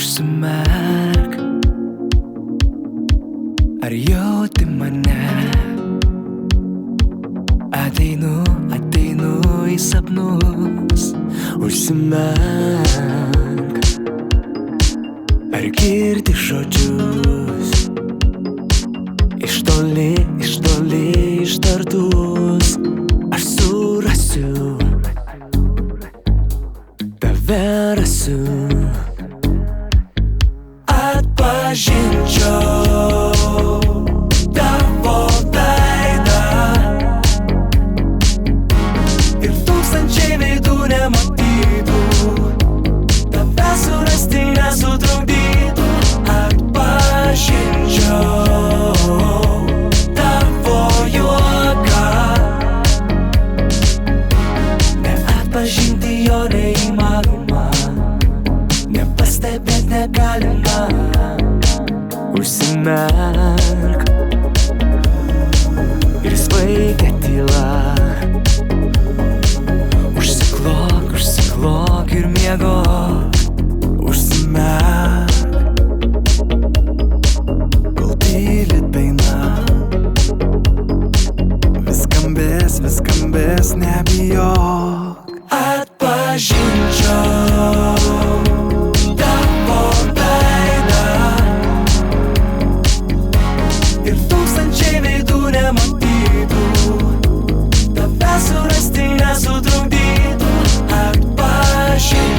Užsimerk, ar jauti mane? Ateinu į sapnus. Užsimerk, ar girdi žodžius iš toli ištartus? Aš surasiu, tave rasiu, atpažinčiau tavo veidą ir tūkstančiai veidų nematytų, tave surasti nesutrukdytų. Atpažinčiau tavo juoką, neatpažinti jo neįmanoma, nepastebėt negalima. Užsimerk ir svaigia tyla. Užsiklok ir miegok. Užsimerk, kol tyli daina. Vis skambės, nebijok. Atpažinčiau tavo veidą ir tūkstančiai veidų nematytų, tave surasti nesutrukdytų. Atpažinčiau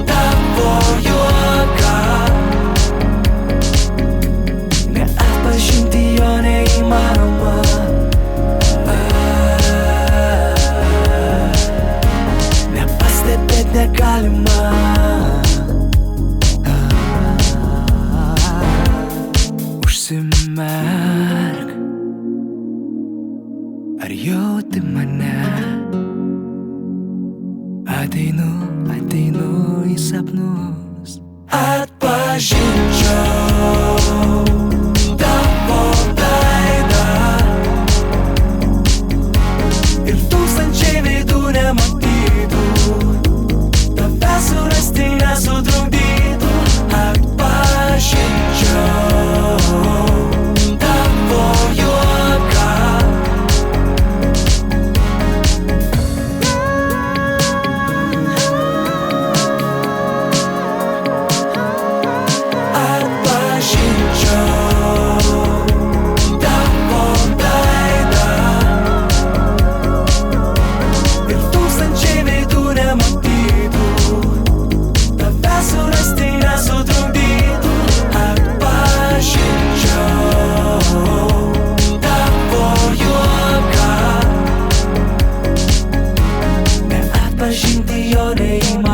tavo juoką, neatpažinti jo neįmanoma. Nepastebėt negalima. Užsimerk, ar jauti mane? Ateinu į sapnus. Atpažinčiau tavo veidą ir tūkstančiai veidų nematytų, tave surasti nesutrukdytų. Atpažinčiau tavo juoką, neatpažinti jo neįmanoma.